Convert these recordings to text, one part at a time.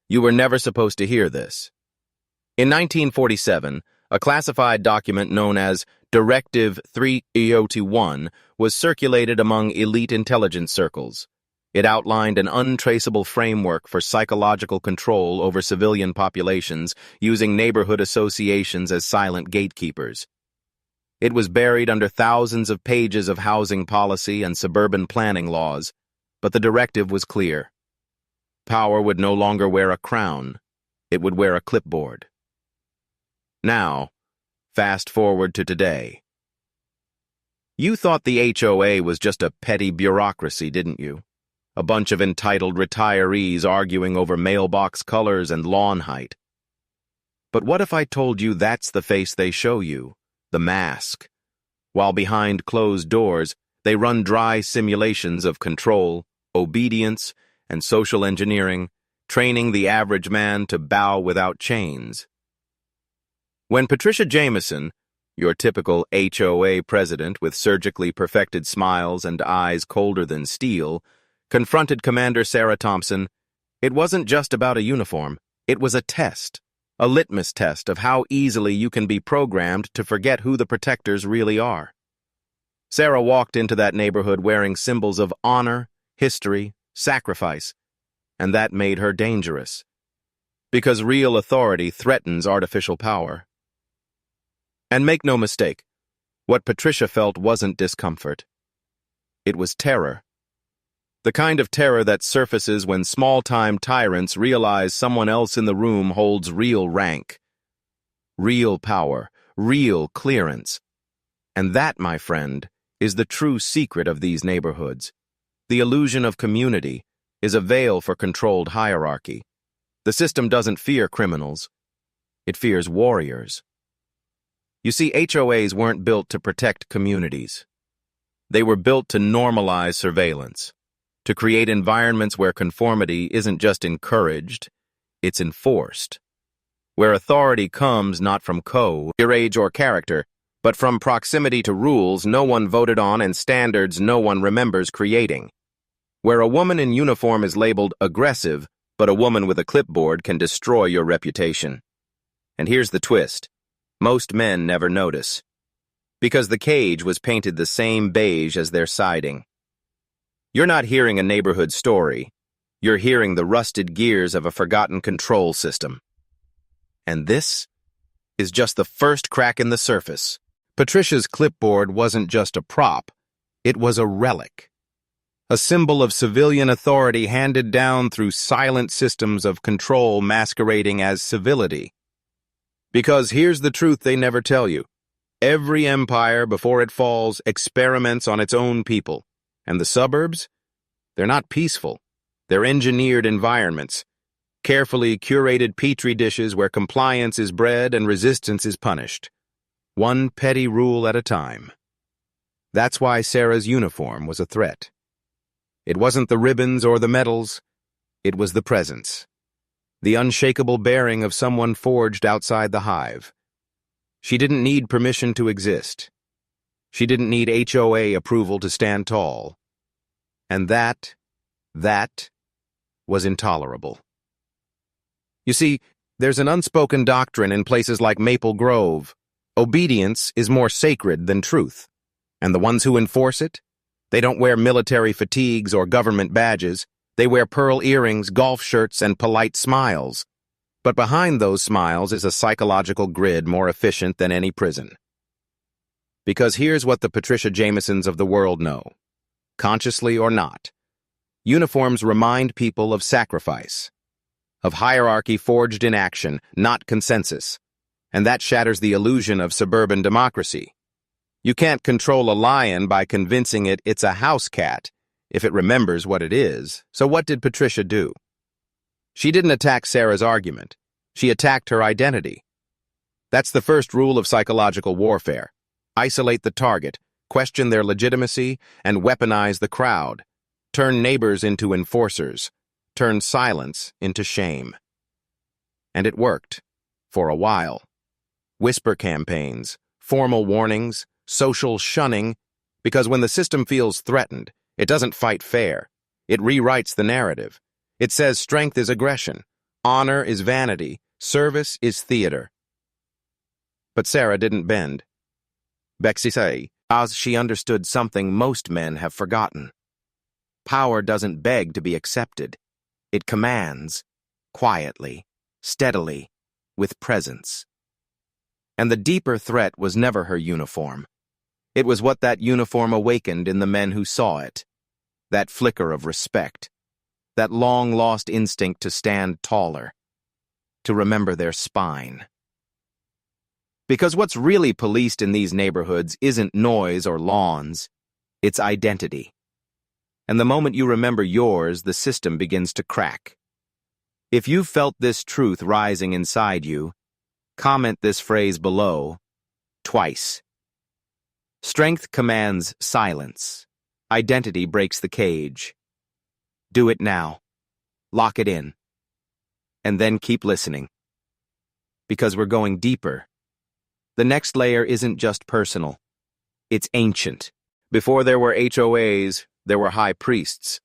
You were never supposed to hear this. In 1947, a classified document known as Directive 301 was circulated among elite intelligence circles. It outlined an untraceable framework for psychological control over civilian populations using neighborhood associations as silent gatekeepers. It was buried under thousands of pages of housing policy and suburban planning laws, but the directive was clear. Power would no longer wear a crown. It would wear a clipboard. Now, fast forward to today. You thought the HOA was just a petty bureaucracy, didn't you? A bunch of entitled retirees arguing over mailbox colors and lawn height. But what if I told you that's the face they show you, the mask, while behind closed doors they run dry simulations of control, obedience, and social engineering, training the average man to bow without chains? When Patricia Jameson, your typical HOA president with surgically perfected smiles and eyes colder than steel, confronted Commander Sarah Thompson, it wasn't just about a uniform. It was a test, a litmus test of how easily you can be programmed to forget who the protectors really are. Sarah walked into that neighborhood wearing symbols of honor, history, sacrifice, and that made her dangerous. Because real authority threatens artificial power. And make no mistake, what Patricia felt wasn't discomfort. It was terror. The kind of terror that surfaces when small-time tyrants realize someone else in the room holds real rank, real power, real clearance. And that, my friend, is the true secret of these neighborhoods. The illusion of community is a veil for controlled hierarchy. The system doesn't fear criminals. It fears warriors. You see, HOAs weren't built to protect communities. They were built to normalize surveillance, to create environments where conformity isn't just encouraged, it's enforced. Where authority comes not from code, your age, or character, but from proximity to rules no one voted on and standards no one remembers creating. Where a woman in uniform is labeled aggressive, but a woman with a clipboard can destroy your reputation. And here's the twist. Most men never notice. Because the cage was painted the same beige as their siding. You're not hearing a neighborhood story. You're hearing the rusted gears of a forgotten control system. And this is just the first crack in the surface. Patricia's clipboard wasn't just a prop. It was a relic. A symbol of civilian authority handed down through silent systems of control masquerading as civility. Because here's the truth they never tell you. Every empire, before it falls, experiments on its own people. And the suburbs? They're not peaceful. They're engineered environments. Carefully curated petri dishes where compliance is bred and resistance is punished. One petty rule at a time. That's why Sarah's uniform was a threat. It wasn't the ribbons or the medals. It was the presence. The unshakable bearing of someone forged outside the hive. She didn't need permission to exist. She didn't need HOA approval to stand tall. And that was intolerable. You see, there's an unspoken doctrine in places like Maple Grove. Obedience is more sacred than truth. And the ones who enforce it? They don't wear military fatigues or government badges. They wear pearl earrings, golf shirts, and polite smiles. But behind those smiles is a psychological grid more efficient than any prison. Because here's what the Patricia Jamesons of the world know. Consciously or not, uniforms remind people of sacrifice, of hierarchy forged in action, not consensus. And that shatters the illusion of suburban democracy. You can't control a lion by convincing it it's a house cat if it remembers what it is. So what did Patricia do? She didn't attack Sarah's argument. She attacked her identity. That's the first rule of psychological warfare. Isolate the target, question their legitimacy, and weaponize the crowd. Turn neighbors into enforcers. Turn silence into shame. And it worked. For a while. Whisper campaigns, formal warnings, social shunning, because when the system feels threatened, it doesn't fight fair. It rewrites the narrative. It says strength is aggression, Honor is vanity. Service is theater. But Sarah didn't bend. Bexy say, as she understood something most men have forgotten. Power doesn't beg to be accepted. It commands, quietly, steadily, with presence. And the deeper threat was never her uniform. It was what that uniform awakened in the men who saw it. That flicker of respect. That long-lost instinct to stand taller. To remember their spine. Because what's really policed in these neighborhoods isn't noise or lawns. It's identity. And the moment you remember yours, the system begins to crack. If you've felt this truth rising inside you, comment this phrase below, twice. Strength commands silence. Identity breaks the cage. Do it now. Lock it in. And then keep listening. Because we're going deeper. The next layer isn't just personal. It's ancient. Before there were HOAs, there were high priests.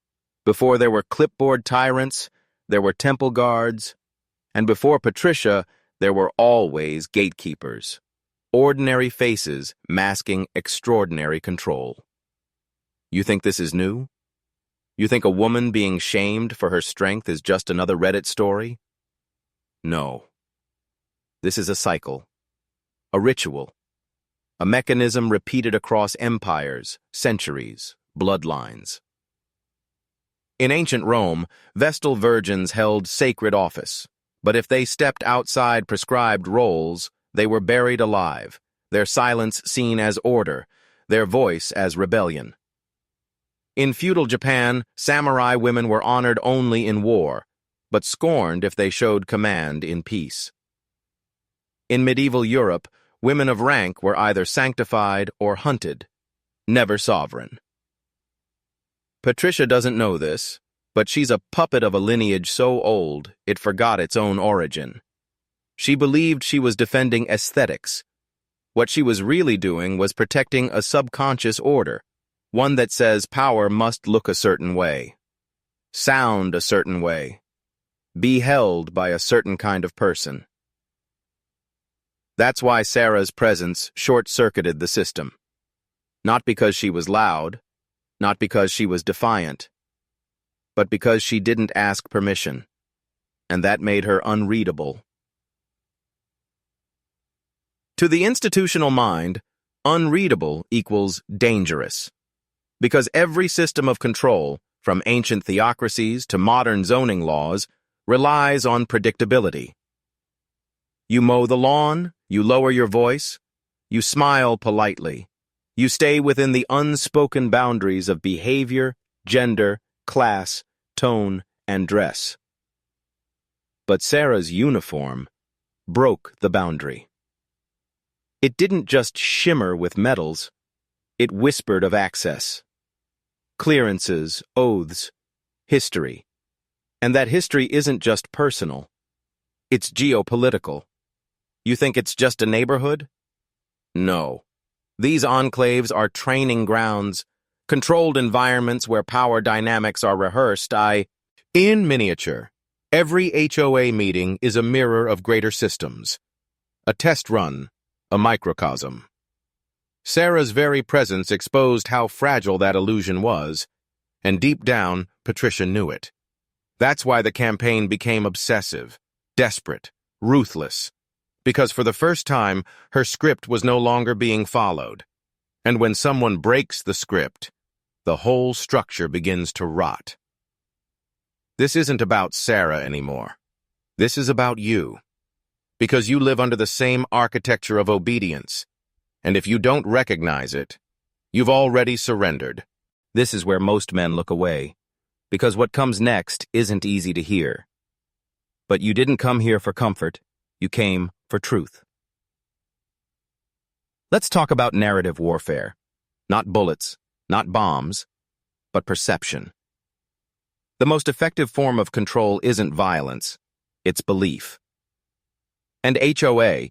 Before there were clipboard tyrants, there were temple guards. And before Patricia, there were always gatekeepers. Ordinary faces masking extraordinary control. You think this is new? You think a woman being shamed for her strength is just another Reddit story? No. This is a cycle. A ritual. A mechanism repeated across empires, centuries, bloodlines. In ancient Rome, Vestal virgins held sacred office, but if they stepped outside prescribed roles, they were buried alive, their silence seen as order, their voice as rebellion. In feudal Japan, samurai women were honored only in war, but scorned if they showed command in peace. In medieval Europe, women of rank were either sanctified or hunted, never sovereign. Patricia doesn't know this, but she's a puppet of a lineage so old it forgot its own origin. She believed she was defending aesthetics. What she was really doing was protecting a subconscious order, one that says power must look a certain way, sound a certain way, be held by a certain kind of person. That's why Sarah's presence short-circuited the system. Not because she was loud, not because she was defiant, but because she didn't ask permission, and that made her unreadable. To the institutional mind, unreadable equals dangerous, because every system of control, from ancient theocracies to modern zoning laws, relies on predictability. You mow the lawn, you lower your voice, you smile politely, you stay within the unspoken boundaries of behavior, gender, class, tone, and dress. But Sarah's uniform broke the boundary. It didn't just shimmer with medals, it whispered of access. Clearances, oaths, history. And that history isn't just personal, it's geopolitical. You think it's just a neighborhood? No. These enclaves are training grounds, controlled environments where power dynamics are rehearsed. In miniature, every HOA meeting is a mirror of greater systems. A test run, a microcosm. Sarah's very presence exposed how fragile that illusion was, and deep down, Patricia knew it. That's why the campaign became obsessive, desperate, ruthless. Because for the first time, her script was no longer being followed. And when someone breaks the script, the whole structure begins to rot. This isn't about Sarah anymore. This is about you. Because you live under the same architecture of obedience. And if you don't recognize it, you've already surrendered. This is where most men look away. Because what comes next isn't easy to hear. But you didn't come here for comfort. You came for truth. Let's talk about narrative warfare. Not bullets, not bombs, but perception. The most effective form of control isn't violence, it's belief. And HOA,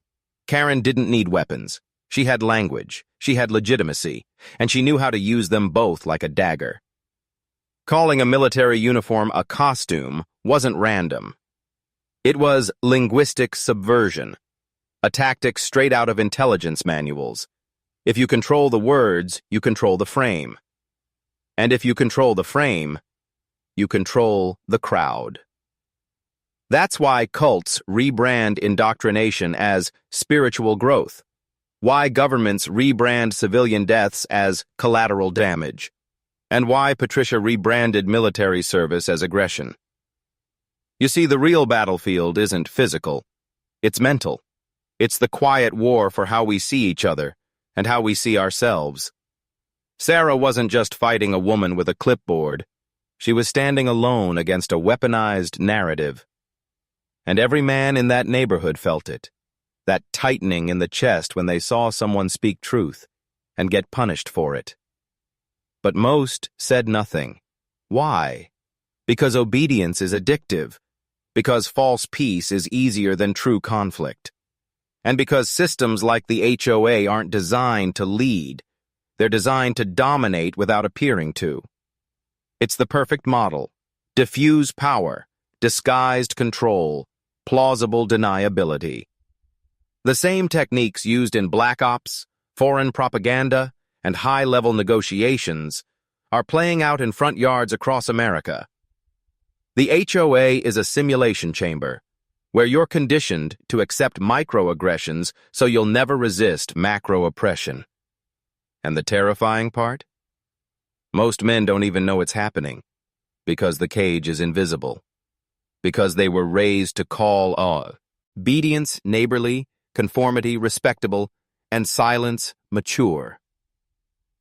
Karen didn't need weapons. She had language, she had legitimacy, and she knew how to use them both like a dagger. Calling a military uniform a costume wasn't random. It was linguistic subversion, a tactic straight out of intelligence manuals. If you control the words, you control the frame. And if you control the frame, you control the crowd. That's why cults rebrand indoctrination as spiritual growth, why governments rebrand civilian deaths as collateral damage, and why Patricia rebranded military service as aggression. You see, the real battlefield isn't physical, it's mental. It's the quiet war for how we see each other and how we see ourselves. Sarah wasn't just fighting a woman with a clipboard. She was standing alone against a weaponized narrative. And every man in that neighborhood felt it, that tightening in the chest when they saw someone speak truth and get punished for it. But most said nothing. Why? Because obedience is addictive, because false peace is easier than true conflict, and because systems like the HOA aren't designed to lead, they're designed to dominate without appearing to. It's the perfect model: diffuse power, disguised control, plausible deniability. The same techniques used in black ops, foreign propaganda, and high-level negotiations are playing out in front yards across America. The HOA is a simulation chamber, where you're conditioned to accept microaggressions so you'll never resist macro-oppression. And the terrifying part? Most men don't even know it's happening, because the cage is invisible, because they were raised to call obedience neighborly, conformity respectable, and silence mature.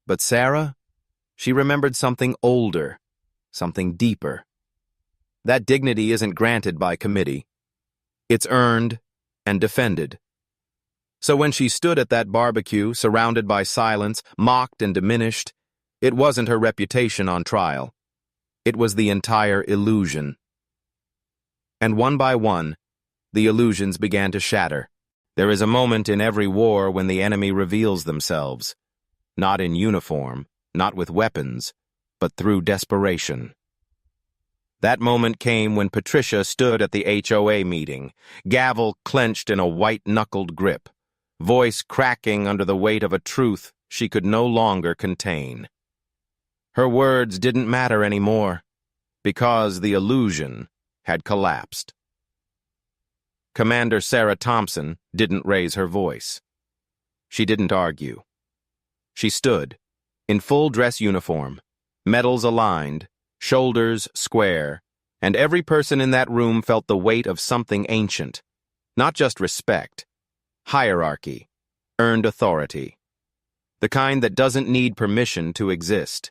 But Sarah, she remembered something older, something deeper. That dignity isn't granted by committee. It's earned and defended. So when she stood at that barbecue, surrounded by silence, mocked and diminished, it wasn't her reputation on trial. It was the entire illusion. And one by one, the illusions began to shatter. There is a moment in every war when the enemy reveals themselves, not in uniform, not with weapons, but through desperation. That moment came when Patricia stood at the HOA meeting, gavel clenched in a white-knuckled grip, voice cracking under the weight of a truth she could no longer contain. Her words didn't matter anymore, because the illusion had collapsed. Commander Sarah Thompson didn't raise her voice. She didn't argue. She stood, in full dress uniform, medals aligned, shoulders square, and every person in that room felt the weight of something ancient, not just respect, hierarchy, earned authority, the kind that doesn't need permission to exist.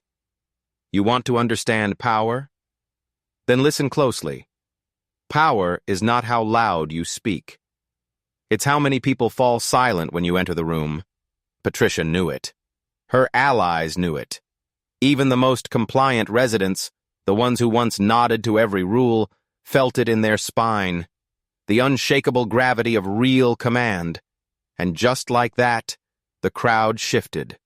You want to understand power? Then listen closely. Power is not how loud you speak. It's how many people fall silent when you enter the room. Patricia knew it. Her allies knew it. Even the most compliant residents, the ones who once nodded to every rule, felt it in their spine, the unshakable gravity of real command. And just like that, the crowd shifted.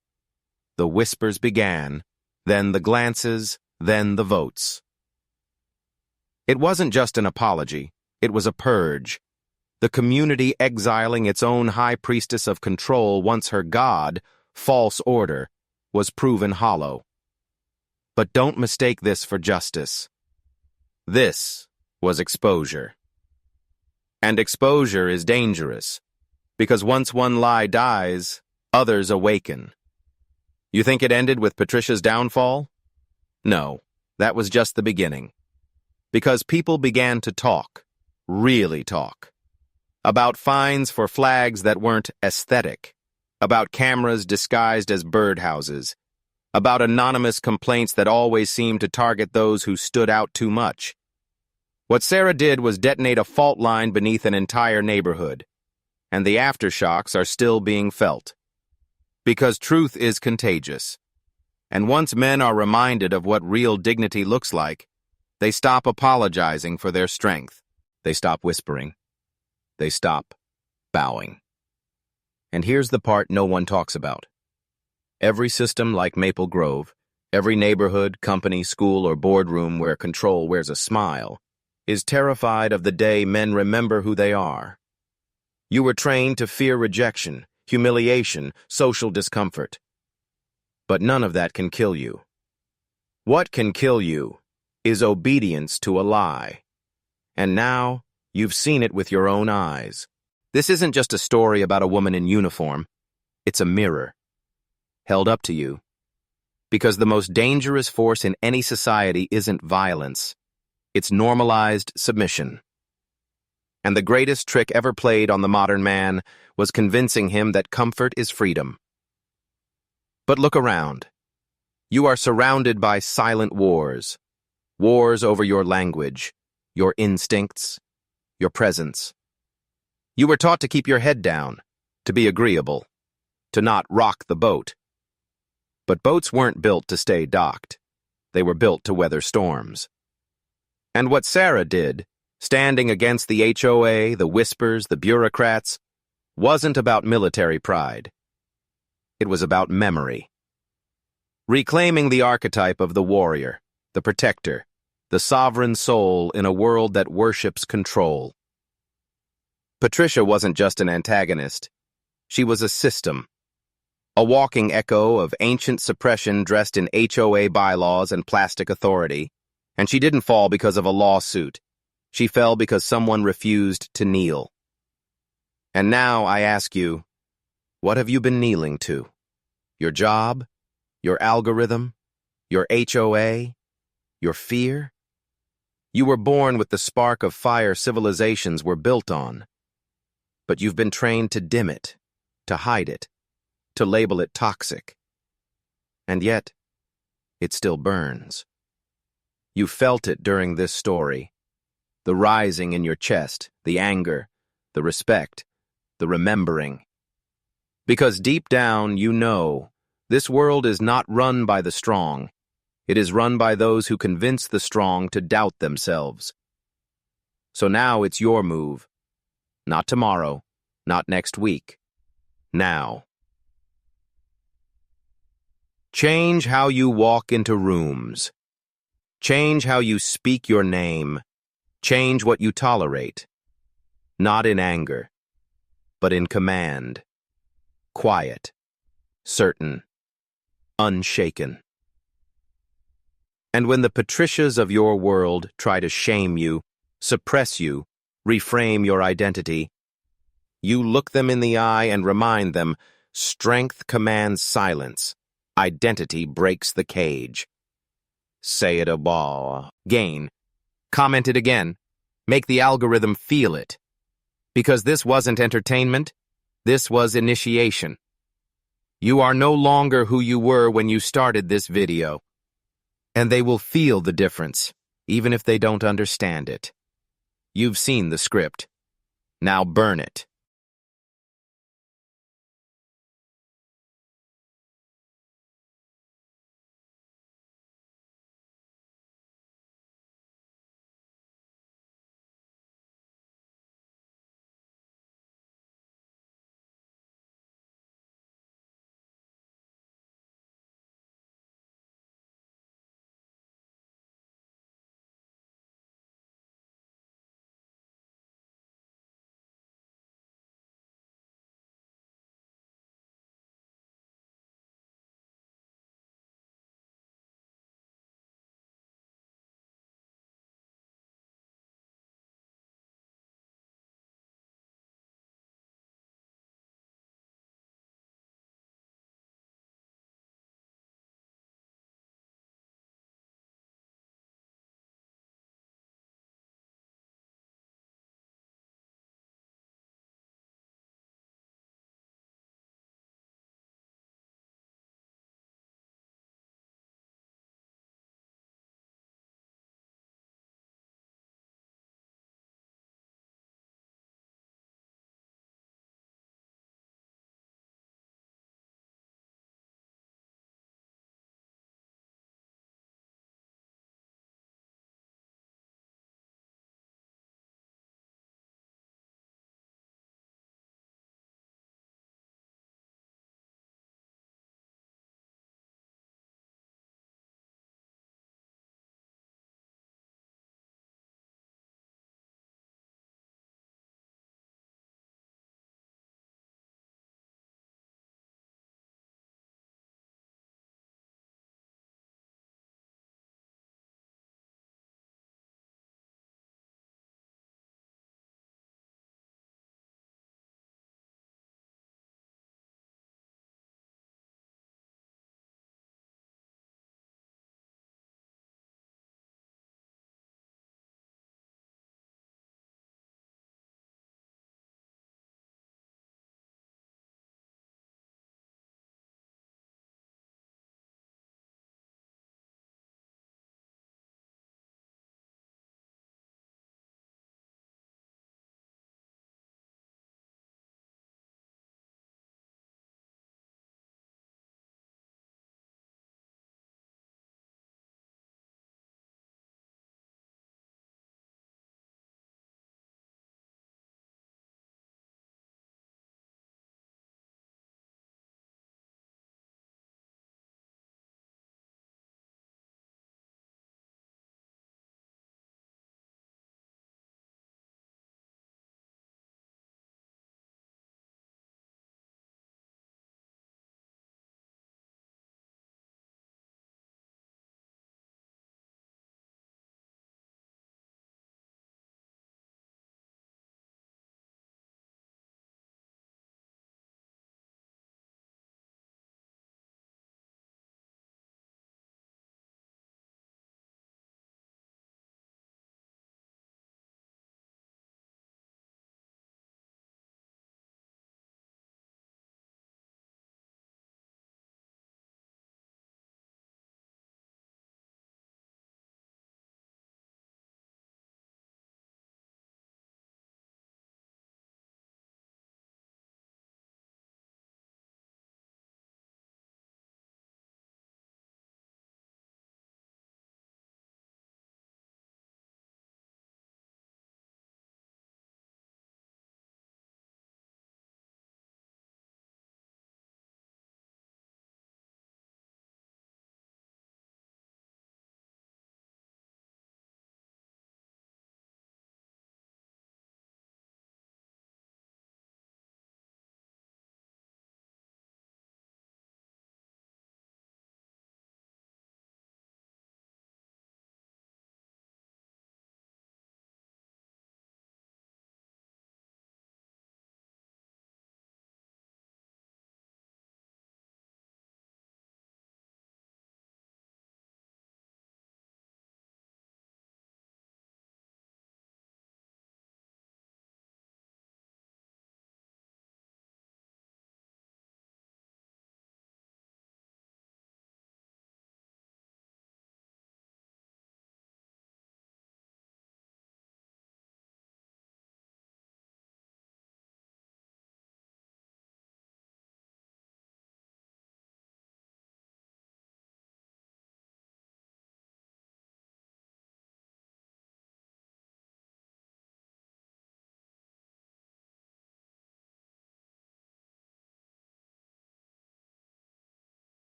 The whispers began, then the glances, then the votes. It wasn't just an apology, it was a purge. The community exiling its own high priestess of control once her god, false order, was proven hollow. But don't mistake this for justice. This was exposure. And exposure is dangerous, because once one lie dies, others awaken. You think it ended with Patricia's downfall? No, that was just the beginning. Because people began to talk, really talk, about fines for flags that weren't aesthetic, about cameras disguised as birdhouses, about anonymous complaints that always seemed to target those who stood out too much. What Sarah did was detonate a fault line beneath an entire neighborhood, and the aftershocks are still being felt. Because truth is contagious, and once men are reminded of what real dignity looks like, they stop apologizing for their strength. They stop whispering. They stop bowing. And here's the part no one talks about. Every system like Maple Grove, every neighborhood, company, school, or boardroom where control wears a smile, is terrified of the day men remember who they are. You were trained to fear rejection, humiliation, social discomfort. But none of that can kill you. What can kill you is obedience to a lie. And now, you've seen it with your own eyes. This isn't just a story about a woman in uniform. It's a mirror, held up to you. Because the most dangerous force in any society isn't violence. It's normalized submission. And the greatest trick ever played on the modern man was convincing him that comfort is freedom. But look around. You are surrounded by silent wars. Wars over your language, your instincts, your presence. You were taught to keep your head down, to be agreeable, to not rock the boat. But boats weren't built to stay docked. They were built to weather storms. And what Sarah did, standing against the HOA, the whispers, the bureaucrats, wasn't about military pride. It was about memory. Reclaiming the archetype of the warrior, the protector, the sovereign soul in a world that worships control. Patricia wasn't just an antagonist. She was a system. A walking echo of ancient suppression dressed in HOA bylaws and plastic authority. And she didn't fall because of a lawsuit. She fell because someone refused to kneel. And now I ask you, what have you been kneeling to? Your job? Your algorithm? Your HOA? Your fear? You were born with the spark of fire civilizations were built on. But you've been trained to dim it, to hide it, to label it toxic. And yet, it still burns. You felt it during this story. The rising in your chest, the anger, the respect, the remembering. Because deep down, you know, this world is not run by the strong. It is run by those who convince the strong to doubt themselves. So now it's your move. Not tomorrow, not next week. Now. Change how you walk into rooms. Change how you speak your name. Change what you tolerate. Not in anger, but in command. Quiet, certain, unshaken. And when the Patricias of your world try to shame you, suppress you, reframe your identity, you look them in the eye and remind them, strength commands silence. Identity breaks the cage. Say it again. Comment it again. Make the algorithm feel it. Because this wasn't entertainment. This was initiation. You are no longer who you were when you started this video. And they will feel the difference, even if they don't understand it. You've seen the script. Now burn it.